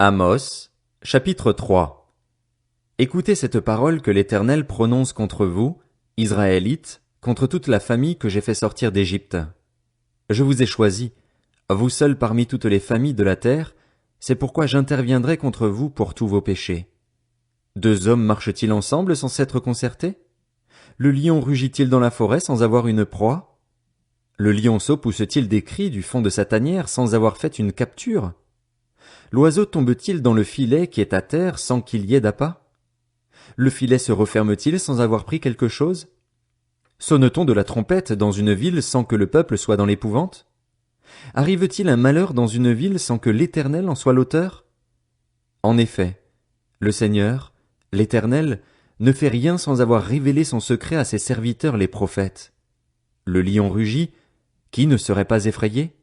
Amos, chapitre 3. Écoutez cette parole que l'Éternel prononce contre vous, Israélites, contre toute la famille que j'ai fait sortir d'Égypte. Je vous ai choisis, vous seuls parmi toutes les familles de la terre, c'est pourquoi j'interviendrai contre vous pour tous vos péchés. Deux hommes marchent-ils ensemble sans s'être concertés? Le lion rugit-il dans la forêt sans avoir une proie? Le lionceau pousse-t-il des cris du fond de sa tanière sans avoir fait une capture? L'oiseau tombe-t-il dans le filet qui est à terre sans qu'il y ait d'appât? Le filet se referme-t-il sans avoir pris quelque chose? Sonne-t-on de la trompette dans une ville sans que le peuple soit dans l'épouvante? Arrive-t-il un malheur dans une ville sans que l'Éternel en soit l'auteur? En effet, le Seigneur, l'Éternel, ne fait rien sans avoir révélé son secret à ses serviteurs les prophètes. Le lion rugit, qui ne serait pas effrayé?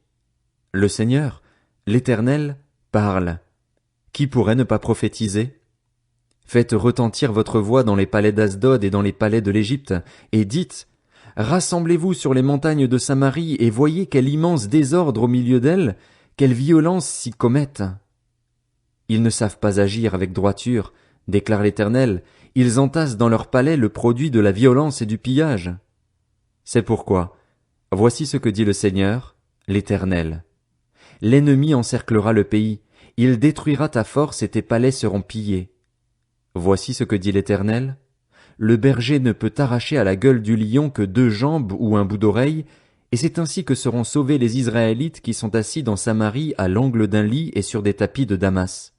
Le Seigneur, l'Éternel, parle. Qui pourrait ne pas prophétiser? Faites retentir votre voix dans les palais d'Asdod et dans les palais de l'Égypte, et dites, rassemblez-vous sur les montagnes de Samarie et voyez quel immense désordre au milieu d'elles, quelle violence s'y commettent. Ils ne savent pas agir avec droiture, déclare l'Éternel, ils entassent dans leurs palais le produit de la violence et du pillage. C'est pourquoi, voici ce que dit le Seigneur, l'Éternel. L'ennemi encerclera le pays, il détruira ta force et tes palais seront pillés. Voici ce que dit l'Éternel. Le berger ne peut arracher à la gueule du lion que 2 jambes ou un bout d'oreille, et c'est ainsi que seront sauvés les Israélites qui sont assis dans Samarie à l'angle d'un lit et sur des tapis de Damas.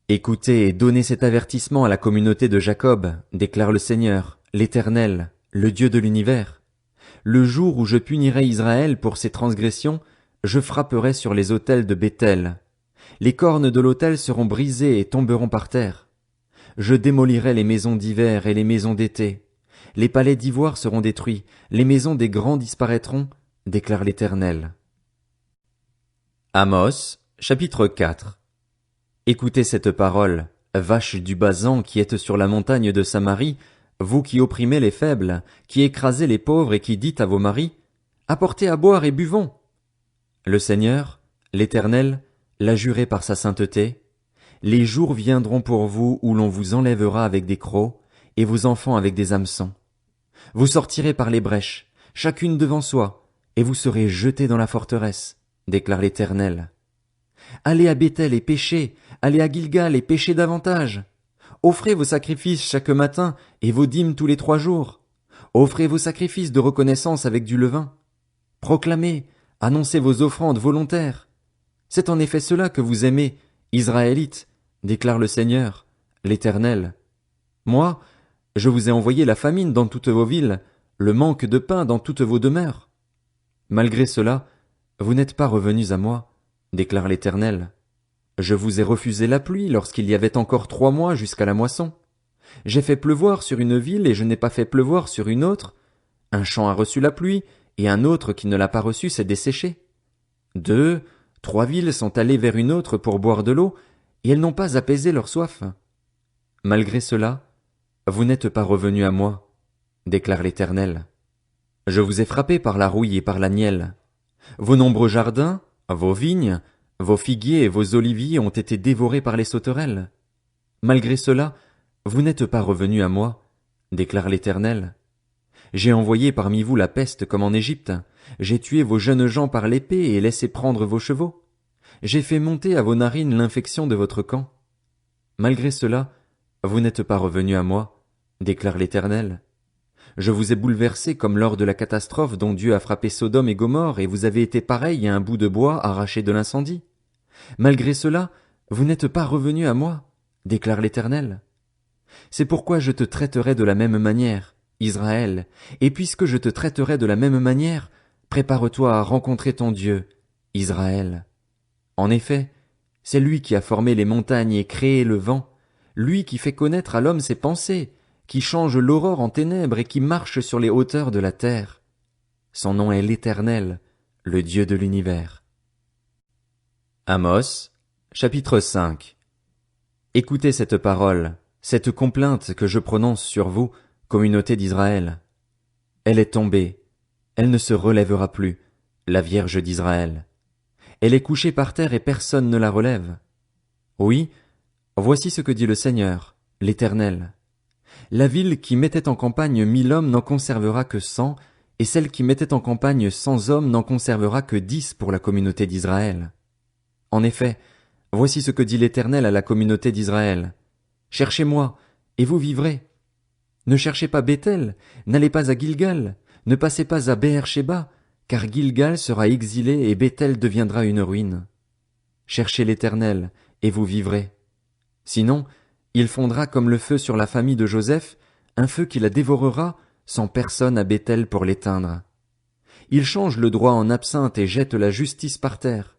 Écoutez et donnez cet avertissement à la communauté de Jacob, déclare le Seigneur, l'Éternel, le Dieu de l'univers. Le jour où je punirai Israël pour ses transgressions, je frapperai sur les autels de Béthel. Les cornes de l'autel seront brisées et tomberont par terre. Je démolirai les maisons d'hiver et les maisons d'été. Les palais d'ivoire seront détruits, les maisons des grands disparaîtront, déclare l'Éternel. Amos, chapitre 4. Écoutez cette parole, vaches du Basan qui êtes sur la montagne de Samarie, vous qui opprimez les faibles, qui écrasez les pauvres et qui dites à vos maris, apportez à boire et buvons. Le Seigneur, l'Éternel, l'a juré par sa sainteté. Les jours viendront pour vous où l'on vous enlèvera avec des crocs, et vos enfants avec des hameçons. Vous sortirez par les brèches, chacune devant soi, et vous serez jetés dans la forteresse, déclare l'Éternel. Allez à Béthel et péchez, allez à Gilgal et péchez davantage. Offrez vos sacrifices chaque matin et vos dîmes tous les 3 jours. Offrez vos sacrifices de reconnaissance avec du levain. Proclamez, annoncez vos offrandes volontaires. C'est en effet cela que vous aimez, Israélites, déclare le Seigneur, l'Éternel. Moi, je vous ai envoyé la famine dans toutes vos villes, le manque de pain dans toutes vos demeures. Malgré cela, vous n'êtes pas revenus à moi, déclare l'Éternel. Je vous ai refusé la pluie lorsqu'il y avait encore 3 mois jusqu'à la moisson. J'ai fait pleuvoir sur une ville et je n'ai pas fait pleuvoir sur une autre. Un champ a reçu la pluie, et un autre qui ne l'a pas reçue s'est desséché. 2, 3 villes sont allées vers une autre pour boire de l'eau, et elles n'ont pas apaisé leur soif. Malgré cela, vous n'êtes pas revenus à moi, déclare l'Éternel. Je vous ai frappé par la rouille et par la nielle. Vos nombreux jardins, vos vignes, vos figuiers et vos oliviers ont été dévorés par les sauterelles. Malgré cela, vous n'êtes pas revenus à moi, déclare l'Éternel. J'ai envoyé parmi vous la peste comme en Égypte. J'ai tué vos jeunes gens par l'épée et laissé prendre vos chevaux. J'ai fait monter à vos narines l'infection de votre camp. Malgré cela, vous n'êtes pas revenus à moi, déclare l'Éternel. Je vous ai bouleversés comme lors de la catastrophe dont Dieu a frappé Sodome et Gomorrhe et vous avez été pareils à un bout de bois arraché de l'incendie. Malgré cela, vous n'êtes pas revenus à moi, déclare l'Éternel. C'est pourquoi je te traiterai de la même manière, Israël, et puisque je te traiterai de la même manière, prépare-toi à rencontrer ton Dieu, Israël. En effet, c'est lui qui a formé les montagnes et créé le vent, lui qui fait connaître à l'homme ses pensées, qui change l'aurore en ténèbres et qui marche sur les hauteurs de la terre. Son nom est l'Éternel, le Dieu de l'univers. Amos, chapitre 5. Écoutez cette parole, cette complainte que je prononce sur vous, communauté d'Israël. Elle est tombée, elle ne se relèvera plus, la Vierge d'Israël. Elle est couchée par terre et personne ne la relève. Oui, voici ce que dit le Seigneur, l'Éternel. La ville qui mettait en campagne 1000 hommes n'en conservera que 100, et celle qui mettait en campagne 100 hommes n'en conservera que 10 pour la communauté d'Israël. En effet, voici ce que dit l'Éternel à la communauté d'Israël. Cherchez-moi, et vous vivrez. Ne cherchez pas Béthel, n'allez pas à Gilgal, ne passez pas à Béer-Shéba, car Gilgal sera exilé et Béthel deviendra une ruine. Cherchez l'Éternel, et vous vivrez. Sinon, il fondra comme le feu sur la famille de Joseph, un feu qui la dévorera, sans personne à Béthel pour l'éteindre. Il change le droit en absinthe et jette la justice par terre.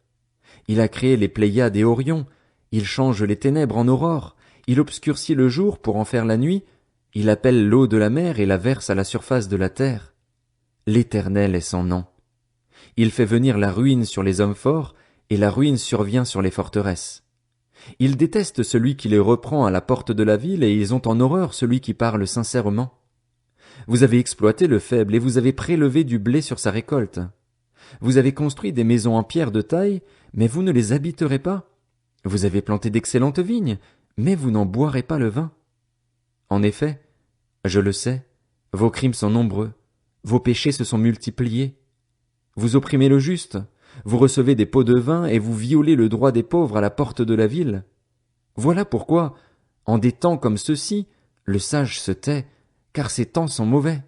Il a créé les Pléiades et Orion, il change les ténèbres en aurore, il obscurcit le jour pour en faire la nuit, il appelle l'eau de la mer et la verse à la surface de la terre. L'Éternel est son nom. Il fait venir la ruine sur les hommes forts, et la ruine survient sur les forteresses. Ils détestent celui qui les reprend à la porte de la ville, et ils ont en horreur celui qui parle sincèrement. Vous avez exploité le faible, et vous avez prélevé du blé sur sa récolte. Vous avez construit des maisons en pierre de taille, mais vous ne les habiterez pas. Vous avez planté d'excellentes vignes, mais vous n'en boirez pas le vin. En effet, je le sais, vos crimes sont nombreux, vos péchés se sont multipliés. Vous opprimez le juste, vous recevez des pots de vin et vous violez le droit des pauvres à la porte de la ville. Voilà pourquoi, en des temps comme ceux-ci, le sage se tait, car ces temps sont mauvais.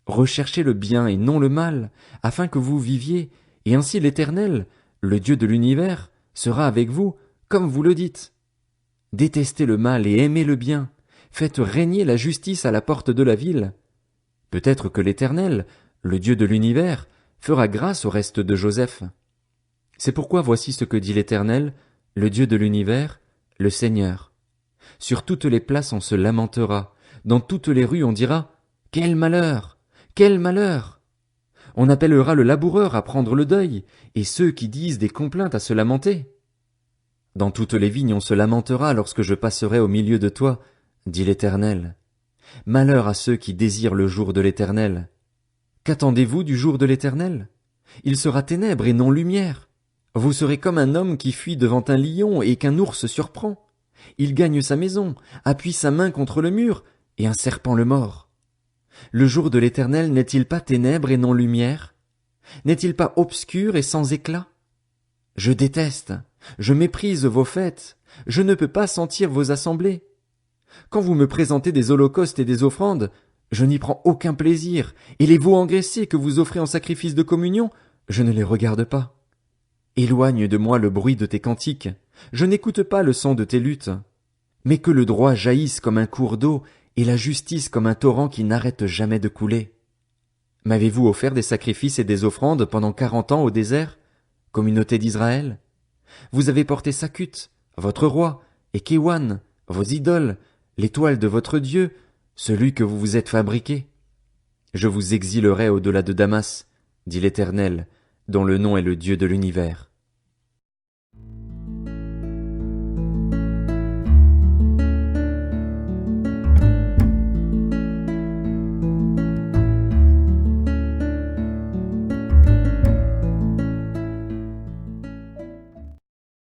Recherchez le bien et non le mal, afin que vous viviez, et ainsi l'Éternel, le Dieu de l'univers, sera avec vous, comme vous le dites. Détestez le mal et aimez le bien, faites régner la justice à la porte de la ville. Peut-être que l'Éternel, le Dieu de l'univers, fera grâce au reste de Joseph. C'est pourquoi voici ce que dit l'Éternel, le Dieu de l'univers, le Seigneur. Sur toutes les places on se lamentera, dans toutes les rues on dira « Quel malheur! Quel malheur !» On appellera le laboureur à prendre le deuil, et ceux qui disent des complaintes à se lamenter. Dans toutes les vignes on se lamentera lorsque je passerai au milieu de toi, dit l'Éternel. Malheur à ceux qui désirent le jour de l'Éternel. Qu'attendez-vous du jour de l'Éternel? Il sera ténèbres et non lumière. Vous serez comme un homme qui fuit devant un lion et qu'un ours surprend. Il gagne sa maison, appuie sa main contre le mur, et un serpent le mord. Le jour de l'Éternel n'est-il pas ténèbres et non lumière? N'est-il pas obscur et sans éclat? Je déteste, je méprise vos fêtes, je ne peux pas sentir vos assemblées. Quand vous me présentez des holocaustes et des offrandes, je n'y prends aucun plaisir, et les veaux engraissés que vous offrez en sacrifice de communion, je ne les regarde pas. Éloigne de moi le bruit de tes cantiques, je n'écoute pas le son de tes luttes. Mais que le droit jaillisse comme un cours d'eau, et la justice comme un torrent qui n'arrête jamais de couler. M'avez-vous offert des sacrifices et des offrandes pendant 40 ans au désert, communauté d'Israël? Vous avez porté Sakut, votre roi, et Kéwan, vos idoles, l'étoile de votre Dieu, celui que vous vous êtes fabriqué. Je vous exilerai au-delà de Damas, dit l'Éternel, dont le nom est le Dieu de l'univers.